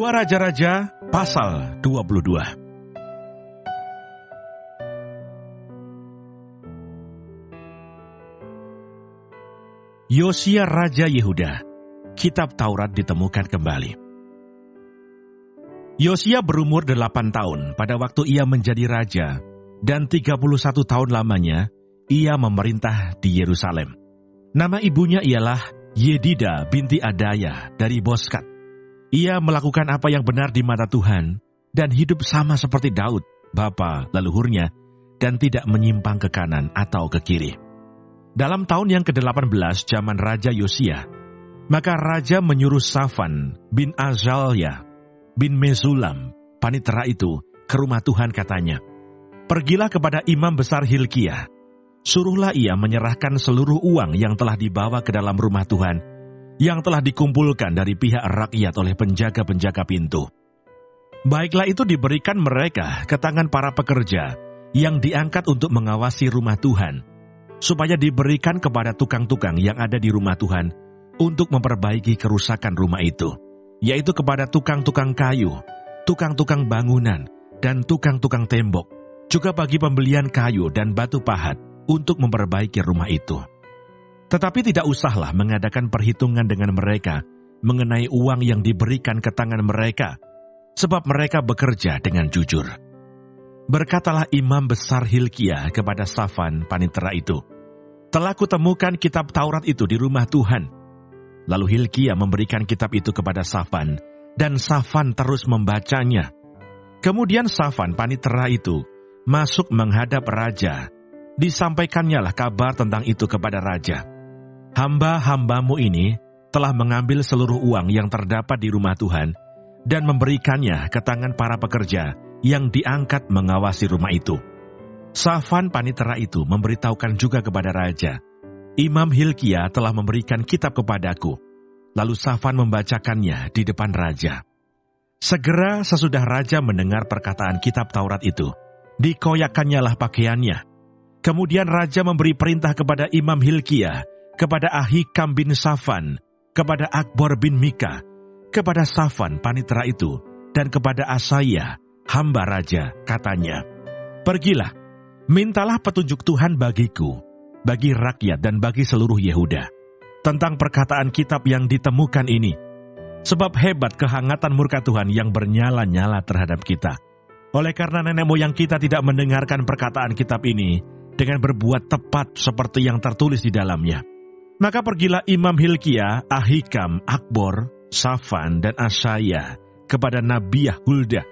Dua Raja-Raja pasal 22. Yosia Raja Yehuda. Kitab Taurat ditemukan kembali. Yosia berumur 8 tahun pada waktu ia menjadi raja, dan 31 tahun lamanya ia memerintah di Yerusalem. Nama ibunya ialah Yedida binti Adaya dari Boskat. Ia melakukan apa yang benar di mata Tuhan, dan hidup sama seperti Daud, bapa leluhurnya, dan tidak menyimpang ke kanan atau ke kiri. Dalam tahun yang ke-18 zaman Raja Yosia, maka Raja menyuruh Safan bin Azalya bin Mesulam, panitera itu, ke rumah Tuhan katanya, "Pergilah kepada imam besar Hilkiah, suruhlah ia menyerahkan seluruh uang yang telah dibawa ke dalam rumah Tuhan, yang telah dikumpulkan dari pihak rakyat oleh penjaga-penjaga pintu. Baiklah itu diberikan mereka ke tangan para pekerja yang diangkat untuk mengawasi rumah Tuhan, supaya diberikan kepada tukang-tukang yang ada di rumah Tuhan untuk memperbaiki kerusakan rumah itu, yaitu kepada tukang-tukang kayu, tukang-tukang bangunan, dan tukang-tukang tembok, juga bagi pembelian kayu dan batu pahat untuk memperbaiki rumah itu. Tetapi tidak usahlah mengadakan perhitungan dengan mereka mengenai uang yang diberikan ke tangan mereka, sebab mereka bekerja dengan jujur." Berkatalah imam besar Hilkiah kepada Safan panitera itu, "Telah kutemukan kitab Taurat itu di rumah Tuhan." Lalu Hilkiah memberikan kitab itu kepada Safan, dan Safan terus membacanya. Kemudian Safan panitera itu masuk menghadap raja. Disampaikannyalah kabar tentang itu kepada raja. "Hamba-hambamu ini telah mengambil seluruh uang yang terdapat di rumah Tuhan dan memberikannya ke tangan para pekerja yang diangkat mengawasi rumah itu." Safan panitera itu memberitahukan juga kepada raja, "Imam Hilkiah telah memberikan kitab kepadaku." Lalu Safan membacakannya di depan raja. Segera sesudah raja mendengar perkataan kitab Taurat itu, dikoyakkannyalah pakaiannya. Kemudian raja memberi perintah kepada Imam Hilkiah, kepada Ahikam bin Safan, kepada Akbor bin Mika, kepada Safan panitera itu, dan kepada Asaya, hamba raja, katanya, "Pergilah, mintalah petunjuk Tuhan bagiku, bagi rakyat dan bagi seluruh Yehuda, tentang perkataan kitab yang ditemukan ini. Sebab hebat kehangatan murka Tuhan yang bernyala-nyala terhadap kita. Oleh karena nenek moyang kita tidak mendengarkan perkataan kitab ini dengan berbuat tepat seperti yang tertulis di dalamnya. Maka pergilah Imam Hilkiah, Ahikam, Akbor, Safan, dan Asaya kepada Nabiah Huldah,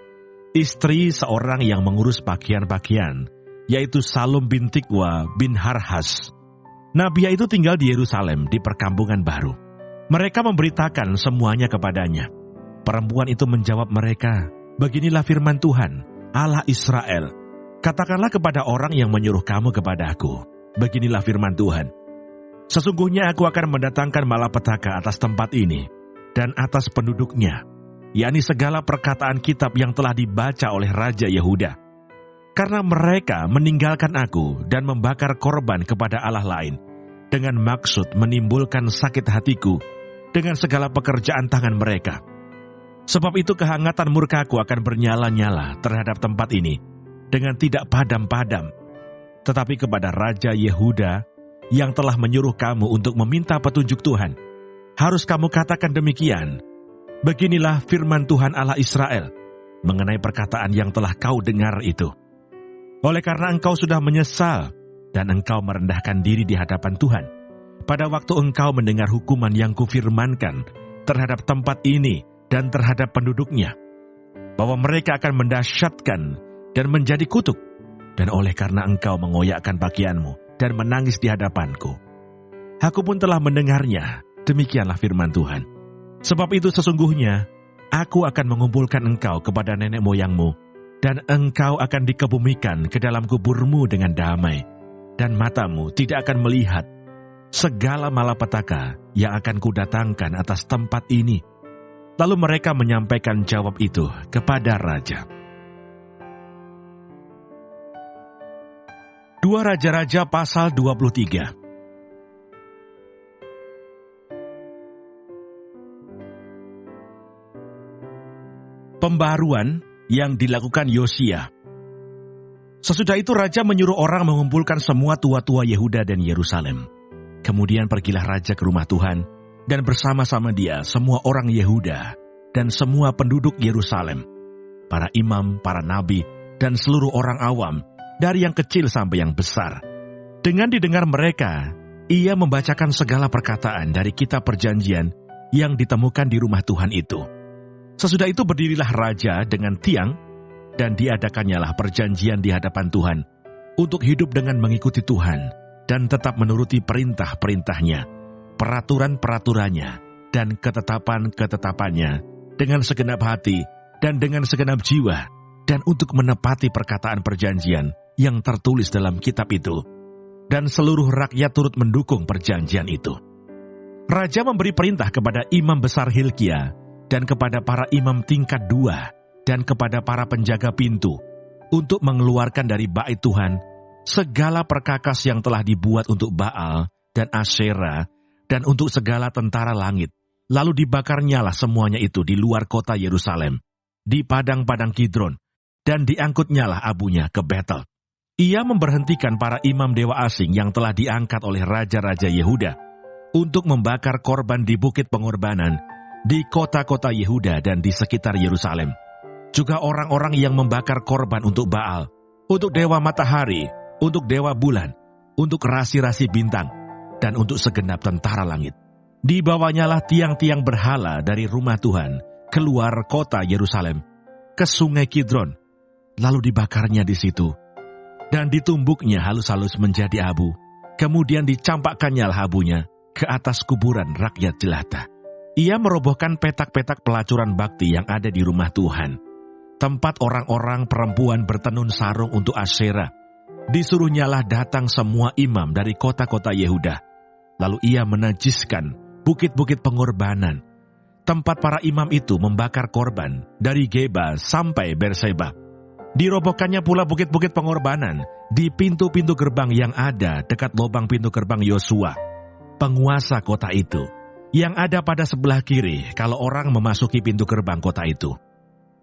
istri seorang yang mengurus pakaian-pakaian, yaitu Salum bin Tikwa bin Harhas. Nabiah itu tinggal di Yerusalem di perkampungan baru. Mereka memberitakan semuanya kepadanya. Perempuan itu menjawab mereka, "Beginilah firman Tuhan, Allah Israel. Katakanlah kepada orang yang menyuruh kamu kepada aku, beginilah firman Tuhan. Sesungguhnya aku akan mendatangkan malapetaka atas tempat ini dan atas penduduknya, yakni segala perkataan kitab yang telah dibaca oleh Raja Yehuda. Karena mereka meninggalkan aku dan membakar korban kepada Allah lain, dengan maksud menimbulkan sakit hatiku dengan segala pekerjaan tangan mereka. Sebab itu kehangatan murkaku akan bernyala-nyala terhadap tempat ini dengan tidak padam-padam. Tetapi kepada Raja Yehuda yang telah menyuruh kamu untuk meminta petunjuk Tuhan, harus kamu katakan demikian, beginilah firman Tuhan Allah Israel mengenai perkataan yang telah kau dengar itu. Oleh karena engkau sudah menyesal dan engkau merendahkan diri di hadapan Tuhan, pada waktu engkau mendengar hukuman yang kufirmankan terhadap tempat ini dan terhadap penduduknya, bahwa mereka akan mendahsyatkan dan menjadi kutuk, dan oleh karena engkau mengoyakkan pakaianmu dan menangis di hadapanku, aku pun telah mendengarnya, demikianlah firman Tuhan. Sebab itu sesungguhnya, aku akan mengumpulkan engkau kepada nenek moyangmu, dan engkau akan dikebumikan ke dalam kuburmu dengan damai, dan matamu tidak akan melihat segala malapetaka yang akan kudatangkan atas tempat ini." Lalu mereka menyampaikan jawab itu kepada raja. Dua Raja-Raja pasal 23. Pembaharuan yang dilakukan Yosia. Sesudah itu raja menyuruh orang mengumpulkan semua tua-tua Yehuda dan Yerusalem. Kemudian pergilah raja ke rumah Tuhan, dan bersama-sama dia semua orang Yehuda dan semua penduduk Yerusalem, para imam, para nabi, dan seluruh orang awam, dari yang kecil sampai yang besar. Dengan didengar mereka, ia membacakan segala perkataan dari kitab perjanjian yang ditemukan di rumah Tuhan itu. Sesudah itu berdirilah raja dengan tiang, dan diadakannyalah perjanjian di hadapan Tuhan, untuk hidup dengan mengikuti Tuhan, dan tetap menuruti perintah-perintahnya, peraturan-peraturannya, dan ketetapan-ketetapannya, dengan segenap hati dan dengan segenap jiwa, dan untuk menepati perkataan perjanjian yang tertulis dalam kitab itu. Dan seluruh rakyat turut mendukung perjanjian itu. Raja memberi perintah kepada imam besar Hilkia, dan kepada para imam tingkat 2, dan kepada para penjaga pintu, untuk mengeluarkan dari bait Tuhan segala perkakas yang telah dibuat untuk Baal dan Asyera, dan untuk segala tentara langit. Lalu dibakarnyalah semuanya itu di luar kota Yerusalem, di padang-padang Kidron, dan diangkutnyalah abunya ke Betel. Ia memberhentikan para imam dewa asing yang telah diangkat oleh raja-raja Yehuda, untuk membakar korban di bukit pengorbanan, di kota-kota Yehuda dan di sekitar Yerusalem. Juga orang-orang yang membakar korban untuk Baal, untuk dewa matahari, untuk dewa bulan, untuk rasi-rasi bintang, dan untuk segenap tentara langit. Dibawanyalah tiang-tiang berhala dari rumah Tuhan keluar kota Yerusalem ke sungai Kidron, lalu dibakarnya di situ, dan ditumbuknya halus-halus menjadi abu. Kemudian dicampakkannya abunya ke atas kuburan rakyat jelata. Ia merobohkan petak-petak pelacuran bakti yang ada di rumah Tuhan, tempat orang-orang perempuan bertenun sarung untuk Asyera. Disuruhnyalah datang semua imam dari kota-kota Yehuda. Lalu ia menajiskan bukit-bukit pengorbanan, tempat para imam itu membakar korban dari Geba sampai Berseba. Dirobohkannya pula bukit-bukit pengorbanan di pintu-pintu gerbang yang ada dekat lubang pintu gerbang Yosua, penguasa kota itu, yang ada pada sebelah kiri kalau orang memasuki pintu gerbang kota itu.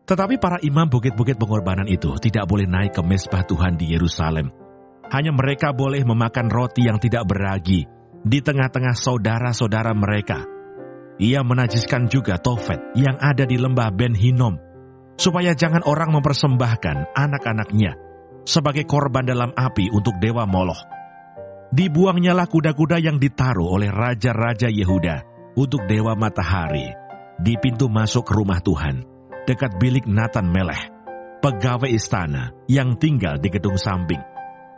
Tetapi para imam bukit-bukit pengorbanan itu tidak boleh naik ke mezbah Tuhan di Yerusalem. Hanya mereka boleh memakan roti yang tidak beragi di tengah-tengah saudara-saudara mereka. Ia menajiskan juga Tofet yang ada di lembah Ben Hinnom, supaya jangan orang mempersembahkan anak-anaknya sebagai korban dalam api untuk dewa Moloch. Dibuangnyalah kuda-kuda yang ditaruh oleh raja-raja Yehuda untuk dewa matahari di pintu masuk ke rumah Tuhan, dekat bilik Natan Melech, pegawai istana yang tinggal di gedung samping.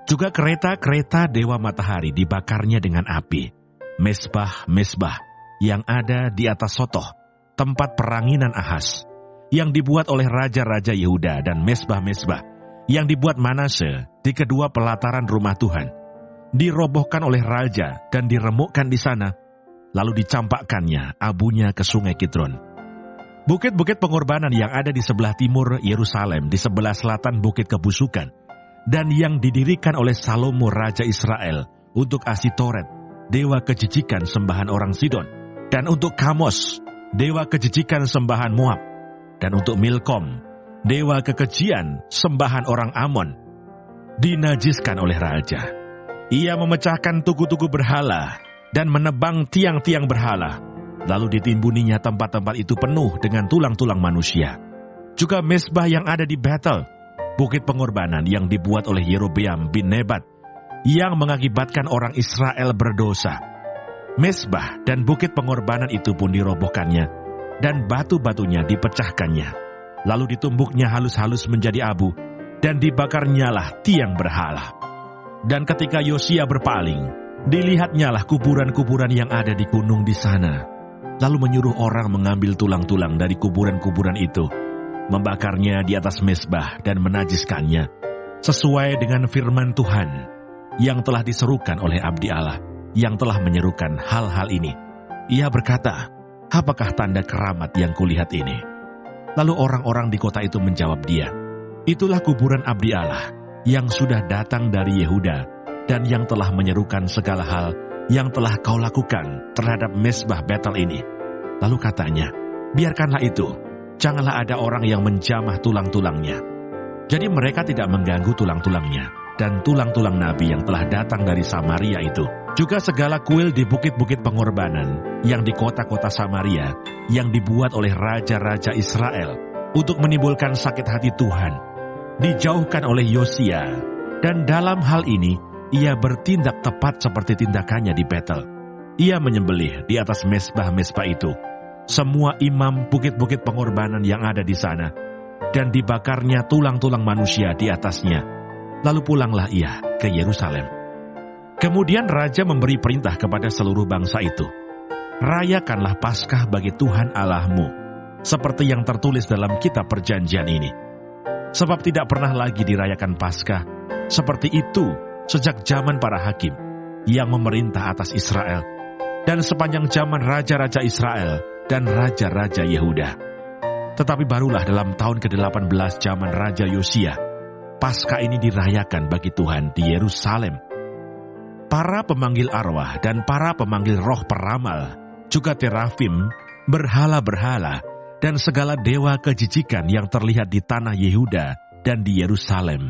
Juga kereta-kereta dewa matahari dibakarnya dengan api. Mezbah-mezbah yang ada di atas Sotoh, tempat peranginan Ahaz, yang dibuat oleh raja-raja Yehuda, dan mezbah-mezbah yang dibuat Manase di kedua pelataran rumah Tuhan, dirobohkan oleh raja dan diremukkan di sana, lalu dicampakkannya abunya ke sungai Kidron. Bukit-bukit pengorbanan yang ada di sebelah timur Yerusalem, di sebelah selatan bukit kebusukan, dan yang didirikan oleh Salomo Raja Israel untuk Asitoret, dewa kejijikan sembahan orang Sidon, dan untuk Kamos, dewa kejijikan sembahan Moab, dan untuk Milkom, dewa kekejian sembahan orang Amon, dinajiskan oleh raja. Ia memecahkan tugu-tugu berhala dan menebang tiang-tiang berhala. Lalu ditimbuninya tempat-tempat itu penuh dengan tulang-tulang manusia. Juga mezbah yang ada di Betel, bukit pengorbanan yang dibuat oleh Yerobeam bin Nebat, yang mengakibatkan orang Israel berdosa. Mezbah dan bukit pengorbanan itu pun dirobohkannya, dan batu-batunya dipecahkannya. Lalu ditumbuknya halus-halus menjadi abu, dan dibakarnyalah tiang berhala. Dan ketika Yosia berpaling, dilihatnyalah kuburan-kuburan yang ada di gunung di sana. Lalu menyuruh orang mengambil tulang-tulang dari kuburan-kuburan itu, membakarnya di atas mezbah dan menajiskannya, sesuai dengan firman Tuhan yang telah diserukan oleh abdi Allah, yang telah menyerukan hal-hal ini. Ia berkata, "Apakah tanda keramat yang kulihat ini?" Lalu orang-orang di kota itu menjawab dia, "Itulah kuburan abdi Allah yang sudah datang dari Yehuda, dan yang telah menyerukan segala hal yang telah kau lakukan terhadap mezbah Betel ini." Lalu katanya, "Biarkanlah itu, janganlah ada orang yang menjamah tulang-tulangnya. Jadi mereka tidak mengganggu tulang-tulangnya dan tulang-tulang nabi yang telah datang dari Samaria itu. Juga segala kuil di bukit-bukit pengorbanan yang di kota-kota Samaria yang dibuat oleh raja-raja Israel untuk menimbulkan sakit hati Tuhan, dijauhkan oleh Yosia. Dan dalam hal ini, ia bertindak tepat seperti tindakannya di Betel. Ia menyembelih di atas mezbah-mezbah itu semua imam bukit-bukit pengorbanan yang ada di sana, dan dibakarnya tulang-tulang manusia di atasnya. Lalu pulanglah ia ke Yerusalem. Kemudian raja memberi perintah kepada seluruh bangsa itu, rayakanlah Paskah bagi Tuhan Allahmu, seperti yang tertulis dalam kitab perjanjian ini. Sebab tidak pernah lagi dirayakan Paskah seperti itu sejak zaman para hakim yang memerintah atas Israel, dan sepanjang zaman raja-raja Israel dan raja-raja Yehuda. Tetapi barulah dalam tahun ke-18 zaman Raja Yosia, Paskah ini dirayakan bagi Tuhan di Yerusalem. Para pemanggil arwah dan para pemanggil roh peramal, juga terafim, berhala-berhala, dan segala dewa kejijikan yang terlihat di tanah Yehuda dan di Yerusalem,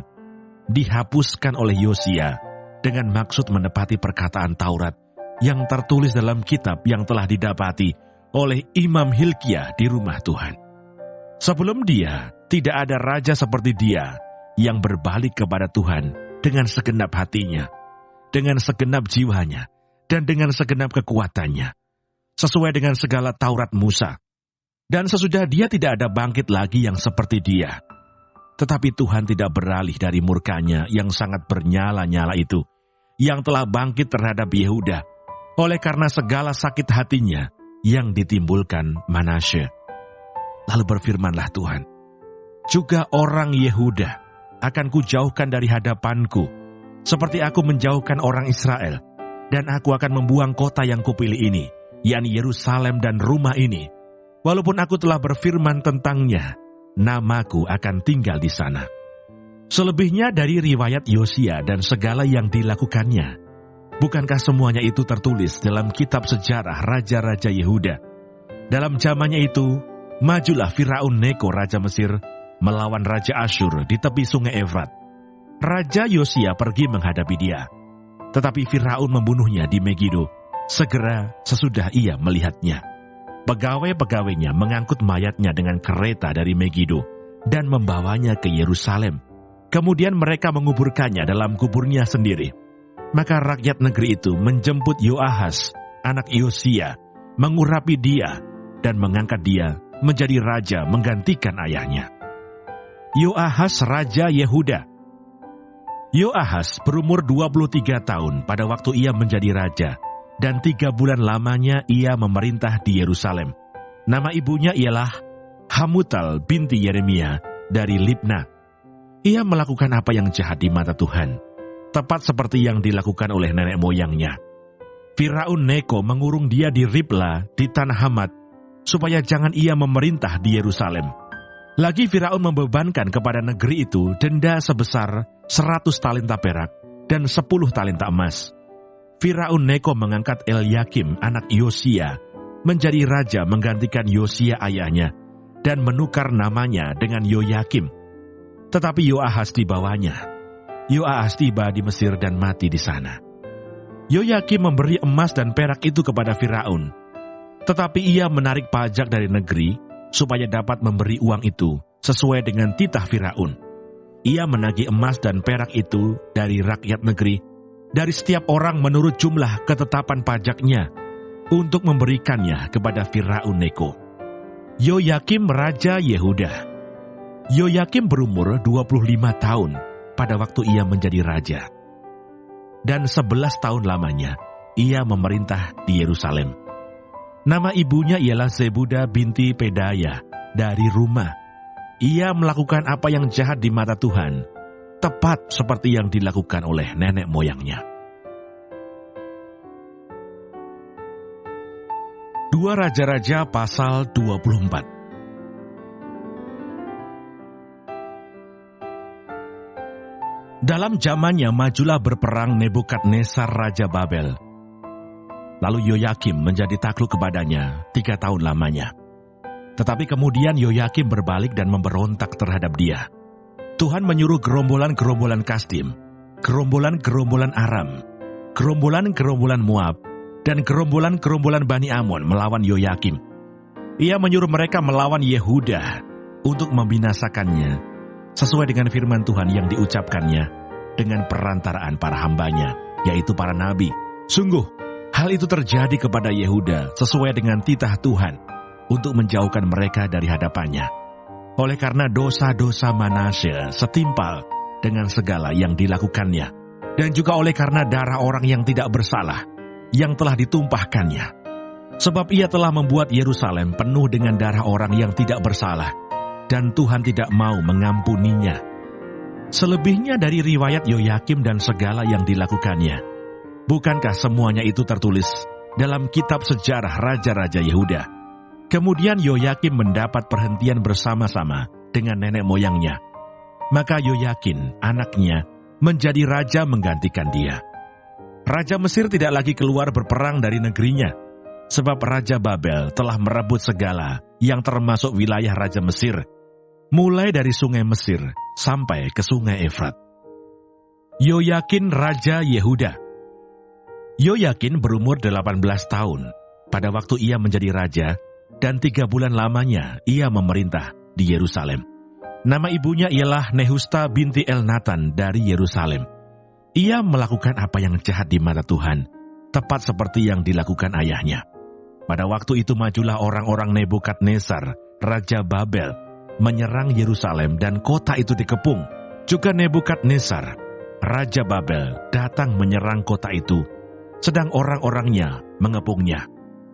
dihapuskan oleh Yosia dengan maksud menepati perkataan Taurat yang tertulis dalam kitab yang telah didapati oleh Imam Hilkiah di rumah Tuhan. Sebelum dia, tidak ada raja seperti dia yang berbalik kepada Tuhan dengan segenap hatinya, dengan segenap jiwanya, dan dengan segenap kekuatannya, sesuai dengan segala Taurat Musa. Dan sesudah dia tidak ada bangkit lagi yang seperti dia. Tetapi Tuhan tidak beralih dari murkanya yang sangat bernyala-nyala itu, yang telah bangkit terhadap Yehuda, oleh karena segala sakit hatinya yang ditimbulkan Manasye. Lalu berfirmanlah Tuhan, juga orang Yehuda akan kujauhkan dari hadapanku, seperti aku menjauhkan orang Israel, dan aku akan membuang kota yang kupilih ini, yakni Yerusalem dan rumah ini. Walaupun aku telah berfirman tentangnya, namaku akan tinggal di sana. Selebihnya dari riwayat Yosia dan segala yang dilakukannya, bukankah semuanya itu tertulis dalam kitab sejarah raja-raja Yehuda? Dalam zamannya itu, majulah Firaun Neko raja Mesir melawan raja Asyur di tepi sungai Efrat. Raja Yosia pergi menghadapi dia, tetapi Firaun membunuhnya di Megido segera sesudah ia melihatnya. Pegawai-pegawainya mengangkut mayatnya dengan kereta dari Megido dan membawanya ke Yerusalem. Kemudian mereka menguburkannya dalam kuburnya sendiri. Maka rakyat negeri itu menjemput Yoahas, anak Yosia, mengurapi dia, dan mengangkat dia menjadi raja menggantikan ayahnya. Yoahas Raja Yehuda. Yoahas berumur 23 tahun pada waktu ia menjadi raja, dan 3 bulan lamanya ia memerintah di Yerusalem. Nama ibunya ialah Hamutal binti Yeremia dari Libna. Ia melakukan apa yang jahat di mata Tuhan, tepat seperti yang dilakukan oleh nenek moyangnya. Firaun Neko mengurung dia di Ribla di tanah Hamat, supaya jangan ia memerintah di Yerusalem. Lagi Firaun membebankan kepada negeri itu denda sebesar 100 talenta perak dan 10 talenta emas. Firaun Neko mengangkat Elyakim anak Yosia menjadi raja menggantikan Yosia ayahnya, dan menukar namanya dengan Yoyakim. Tetapi Yoahas dibawanya. Yoahas tiba di Mesir dan mati di sana. Yoyakim memberi emas dan perak itu kepada Firaun, tetapi ia menarik pajak dari negeri supaya dapat memberi uang itu sesuai dengan titah Firaun. Ia menagih emas dan perak itu dari rakyat negeri, dari setiap orang menurut jumlah ketetapan pajaknya, untuk memberikannya kepada Firaun Neko. Yoyakim Raja Yehuda. Yoyakim berumur 25 tahun pada waktu ia menjadi raja. Dan 11 tahun lamanya ia memerintah di Yerusalem. Nama ibunya ialah Zebuda binti Pedaya dari Rumah. Ia melakukan apa yang jahat di mata Tuhan, tepat seperti yang dilakukan oleh nenek moyangnya. 2 Raja-Raja pasal 24. Dalam zamannya majulah berperang Nebukadnezar Raja Babel. Lalu Yoyakim menjadi takluk kepadanya 3 tahun lamanya. Tetapi kemudian Yoyakim berbalik dan memberontak terhadap dia. Tuhan menyuruh gerombolan-gerombolan Kasdim, gerombolan-gerombolan Aram, gerombolan-gerombolan Moab, dan gerombolan-gerombolan Bani Amon melawan Yoyakim. Ia menyuruh mereka melawan Yehuda untuk membinasakannya, sesuai dengan firman Tuhan yang diucapkannya dengan perantaraan para hambanya, yaitu para nabi. Sungguh, hal itu terjadi kepada Yehuda sesuai dengan titah Tuhan untuk menjauhkan mereka dari hadapannya. Oleh karena dosa-dosa Manasye setimpal dengan segala yang dilakukannya, dan juga oleh karena darah orang yang tidak bersalah yang telah ditumpahkannya. Sebab ia telah membuat Yerusalem penuh dengan darah orang yang tidak bersalah, dan Tuhan tidak mau mengampuninya. Selebihnya dari riwayat Yoyakim dan segala yang dilakukannya, bukankah semuanya itu tertulis dalam kitab sejarah Raja-Raja Yehuda? Kemudian Yoyakim mendapat perhentian bersama-sama dengan nenek moyangnya. Maka Yoyakin, anaknya, menjadi raja menggantikan dia. Raja Mesir tidak lagi keluar berperang dari negerinya, sebab Raja Babel telah merebut segala yang termasuk wilayah Raja Mesir, mulai dari sungai Mesir sampai ke sungai Efrat. Yoyakin Raja Yehuda. Yoyakin berumur 18 tahun pada waktu ia menjadi raja, dan 3 bulan lamanya ia memerintah di Yerusalem. Nama ibunya ialah Nehusta binti Elnatan dari Yerusalem. Ia melakukan apa yang jahat di mata Tuhan, tepat seperti yang dilakukan ayahnya. Pada waktu itu majulah orang-orang Nebukadnezar, Raja Babel, menyerang Yerusalem dan kota itu dikepung. Juga Nebukadnezar, Raja Babel, datang menyerang kota itu, sedang orang-orangnya mengepungnya.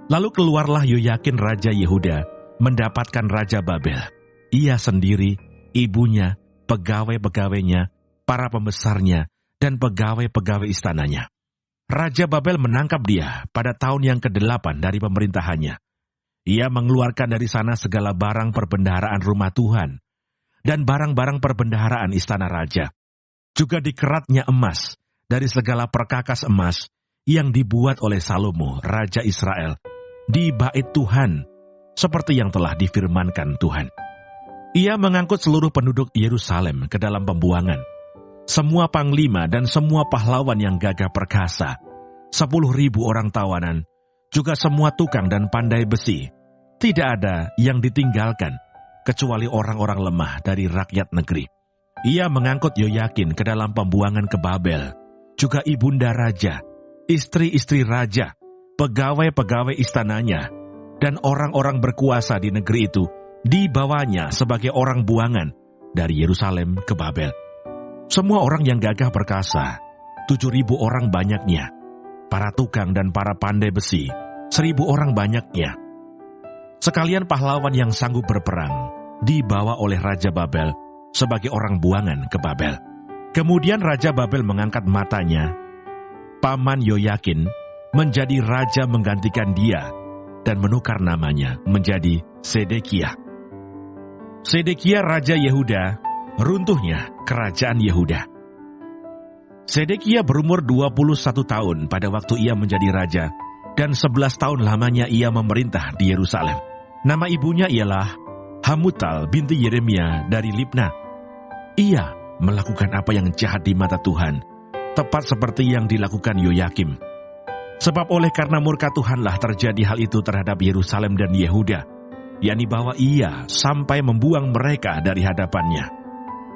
Lalu keluarlah Yoyakin Raja Yehuda mendapatkan Raja Babel. Ia sendiri, ibunya, pegawai-pegawainya, para pembesarnya, dan pegawai-pegawai istananya. Raja Babel menangkap dia pada tahun yang ke-8 dari pemerintahannya. Ia mengeluarkan dari sana segala barang perbendaharaan rumah Tuhan dan barang-barang perbendaharaan istana raja. Juga dikeratnya emas dari segala perkakas emas yang dibuat oleh Salomo, Raja Israel, di bait Tuhan, seperti yang telah difirmankan Tuhan. Ia mengangkut seluruh penduduk Yerusalem ke dalam pembuangan, semua panglima dan semua pahlawan yang gagah perkasa, 10.000 orang tawanan, juga semua tukang dan pandai besi. Tidak ada yang ditinggalkan, kecuali orang-orang lemah dari rakyat negeri. Ia mengangkut Yoyakin ke dalam pembuangan ke Babel, juga ibunda raja, istri-istri raja, pegawai-pegawai istananya, dan orang-orang berkuasa di negeri itu dibawanya sebagai orang buangan dari Yerusalem ke Babel. Semua orang yang gagah perkasa, 7.000 orang banyaknya, para tukang dan para pandai besi, 1.000 orang banyaknya. Sekalian pahlawan yang sanggup berperang dibawa oleh Raja Babel sebagai orang buangan ke Babel. Kemudian Raja Babel mengangkat matanya, paman Yoyakin, menjadi raja menggantikan dia dan menukar namanya menjadi Sedekia. Sedekia Raja Yehuda, runtuhnya kerajaan Yehuda. Sedekia berumur 21 tahun pada waktu ia menjadi raja, dan 11 tahun lamanya ia memerintah di Yerusalem. Nama ibunya ialah Hamutal binti Yeremia dari Libna. Ia melakukan apa yang jahat di mata Tuhan, tepat seperti yang dilakukan Yoyakim. Sebab oleh karena murka Tuhanlah terjadi hal itu terhadap Yerusalem dan Yehuda, yakni bahwa ia sampai membuang mereka dari hadapannya.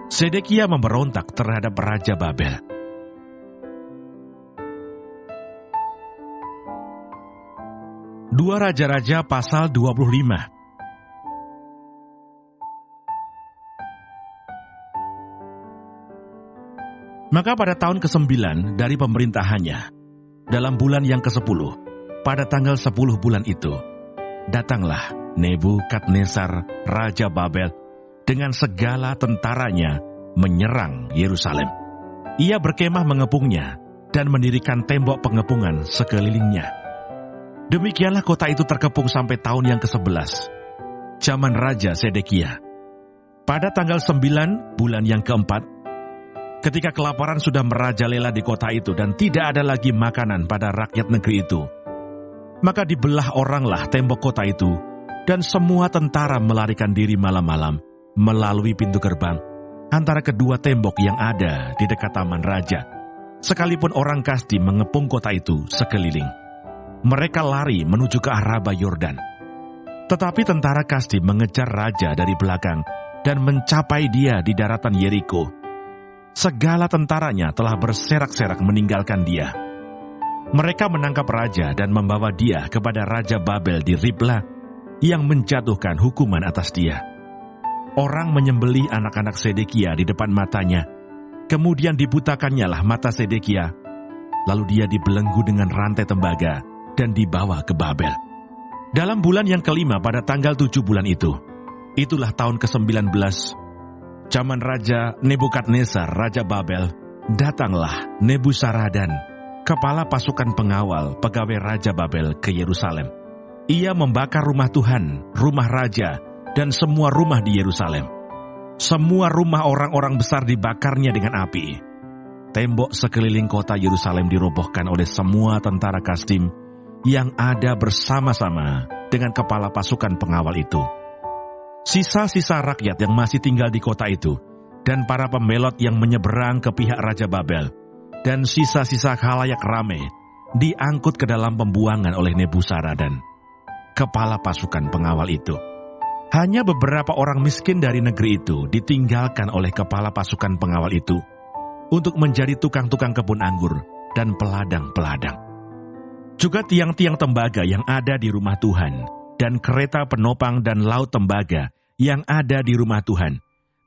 Sedekia memberontak terhadap Raja Babel. Dua Raja-Raja pasal 25. Maka pada tahun ke-9 dari pemerintahannya, dalam bulan yang ke-10, pada tanggal 10 bulan itu, datanglah Nebukadnezar Raja Babel dengan segala tentaranya menyerang Yerusalem. Ia berkemah mengepungnya dan mendirikan tembok pengepungan sekelilingnya. Demikianlah kota itu terkepung sampai tahun yang ke-11, zaman Raja Sedekia. Pada tanggal 9 bulan yang ke-4, ketika kelaparan sudah merajalela di kota itu dan tidak ada lagi makanan pada rakyat negeri itu, maka dibelah oranglah tembok kota itu dan semua tentara melarikan diri malam-malam melalui pintu gerbang antara kedua tembok yang ada di dekat taman raja, sekalipun orang Kasdim mengepung kota itu sekeliling. Mereka lari menuju ke arah Yordan. Tetapi tentara Kasdim mengejar raja dari belakang dan mencapai dia di daratan Yeriko. Segala tentaranya telah berserak-serak meninggalkan dia. Mereka menangkap raja dan membawa dia kepada Raja Babel di Ribla yang menjatuhkan hukuman atas dia. Orang menyembelih anak-anak Sedekia di depan matanya. Kemudian dibutakannya lah mata Sedekia. Lalu dia dibelenggu dengan rantai tembaga dan dibawa ke Babel. Dalam bulan yang kelima pada tanggal 7 bulan itu, itulah tahun ke-19, zaman Raja Nebukadnezar, Raja Babel, datanglah Nebuzaradan, kepala pasukan pengawal pegawai Raja Babel ke Yerusalem. Ia membakar rumah Tuhan, rumah raja, dan semua rumah di Yerusalem. Semua rumah orang-orang besar dibakarnya dengan api. Tembok sekeliling kota Yerusalem dirobohkan oleh semua tentara Kasdim yang ada bersama-sama dengan kepala pasukan pengawal itu. Sisa-sisa rakyat yang masih tinggal di kota itu, dan para pembelot yang menyeberang ke pihak Raja Babel, dan sisa-sisa khalayak ramai, diangkut ke dalam pembuangan oleh Nebuzaradan, kepala pasukan pengawal itu. Hanya beberapa orang miskin dari negeri itu ditinggalkan oleh kepala pasukan pengawal itu untuk menjadi tukang-tukang kebun anggur dan peladang-peladang. Juga tiang-tiang tembaga yang ada di rumah Tuhan dan kereta penopang dan laut tembaga yang ada di rumah Tuhan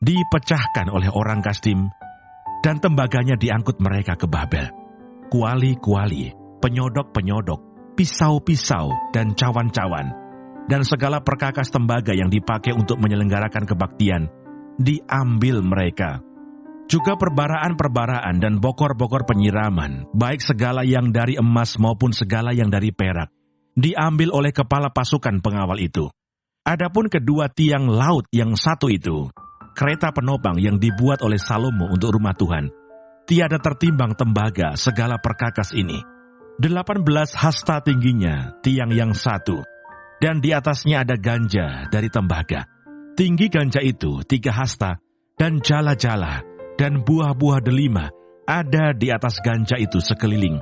dipecahkan oleh orang Kasdim dan tembaganya diangkut mereka ke Babel. Kuali-kuali, penyodok-penyodok, pisau-pisau dan cawan-cawan dan segala perkakas tembaga yang dipakai untuk menyelenggarakan kebaktian diambil mereka. Juga perbaraan-perbaraan dan bokor-bokor penyiraman, baik segala yang dari emas maupun segala yang dari perak, diambil oleh kepala pasukan pengawal itu. Adapun kedua tiang laut yang satu itu, kereta penopang yang dibuat oleh Salomo untuk rumah Tuhan, tiada tertimbang tembaga segala perkakas ini. 18 hasta tingginya tiang yang satu, dan di atasnya ada ganja dari tembaga. Tinggi ganja itu 3 hasta, dan jala-jala dan buah-buah delima ada di atas ganja itu sekeliling.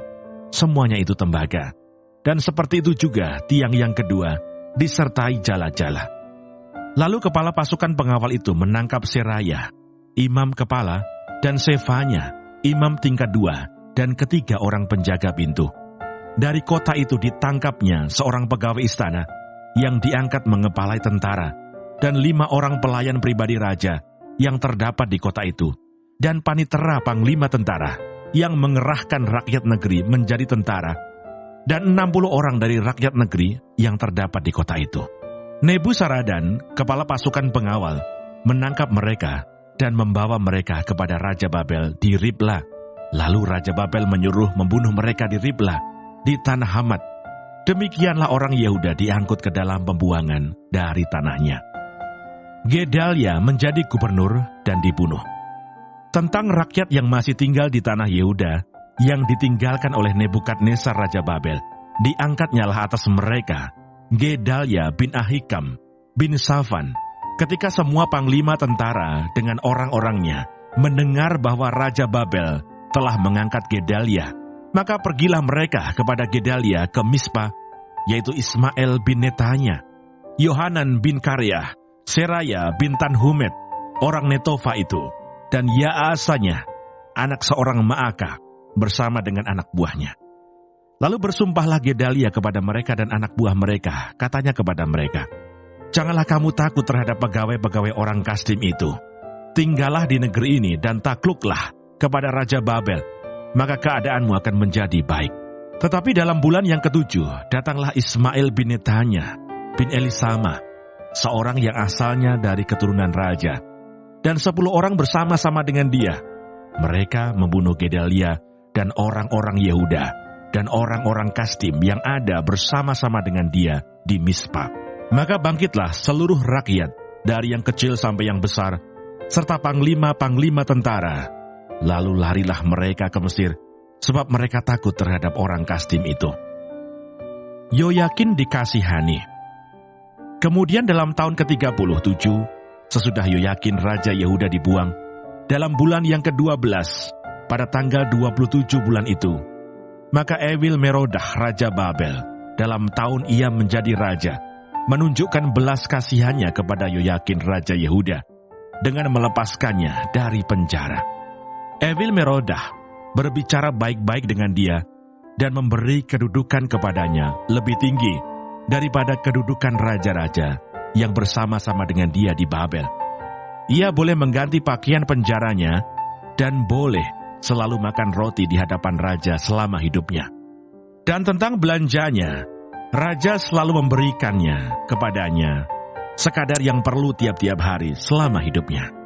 Semuanya itu tembaga. Dan seperti itu juga tiang yang kedua, disertai jala-jala. Lalu kepala pasukan pengawal itu menangkap Seraya, imam kepala, dan Sefanya, imam tingkat 2, dan ketiga orang penjaga pintu. Dari kota itu ditangkapnya seorang pegawai istana yang diangkat mengepalai tentara, dan 5 orang pelayan pribadi raja yang terdapat di kota itu, dan panitera panglima tentara yang mengerahkan rakyat negeri menjadi tentara, dan 60 orang dari rakyat negeri yang terdapat di kota itu. Nebuzaradan, kepala pasukan pengawal, menangkap mereka dan membawa mereka kepada Raja Babel di Ribla. Lalu Raja Babel menyuruh membunuh mereka di Ribla, di tanah Hamat. Demikianlah orang Yehuda diangkut ke dalam pembuangan dari tanahnya. Gedalia menjadi gubernur dan dibunuh. Tentang rakyat yang masih tinggal di tanah Yehuda, yang ditinggalkan oleh Nebukadnezar Raja Babel, diangkatnyalah atas mereka Gedalia bin Ahikam bin Safan. Ketika semua panglima tentara dengan orang-orangnya mendengar bahwa Raja Babel telah mengangkat Gedalia, maka pergilah mereka kepada Gedalia ke Mispa, yaitu Ismail bin Netanya, Yohanan bin Karyah, Seraya bin Tanhumet, orang Netofa itu, dan Yaasanya, anak seorang Maaka, bersama dengan anak buahnya. Lalu bersumpahlah Gedalia kepada mereka dan anak buah mereka, katanya kepada mereka, "Janganlah kamu takut terhadap pegawai-pegawai orang Kasdim itu. Tinggallah di negeri ini dan takluklah kepada Raja Babel, maka keadaanmu akan menjadi baik." Tetapi dalam bulan yang ke-7, datanglah Ismail bin Netanya bin Elisama, seorang yang asalnya dari keturunan raja, dan 10 orang bersama-sama dengan dia. Mereka membunuh Gedalia dan orang-orang Yehuda dan orang-orang Kasdim yang ada bersama-sama dengan dia di Mispa. Maka bangkitlah seluruh rakyat, dari yang kecil sampai yang besar, serta panglima-panglima tentara. Lalu larilah mereka ke Mesir, sebab mereka takut terhadap orang Kasdim itu. Yoyakin dikasihani. Kemudian dalam tahun ke-37, sesudah Yoyakin Raja Yehuda dibuang, dalam bulan yang ke-12, pada tanggal 27 bulan itu, maka Ewil-Merodah Raja Babel, dalam tahun ia menjadi raja, menunjukkan belas kasihannya kepada Yoyakin Raja Yehuda, dengan melepaskannya dari penjara. Ewil-Merodah berbicara baik-baik dengan dia, dan memberi kedudukan kepadanya lebih tinggi daripada kedudukan raja-raja yang bersama-sama dengan dia di Babel. Ia boleh mengganti pakaian penjaranya dan boleh selalu makan roti di hadapan raja selama hidupnya. Dan tentang belanjanya, raja selalu memberikannya kepadanya sekadar yang perlu tiap-tiap hari selama hidupnya.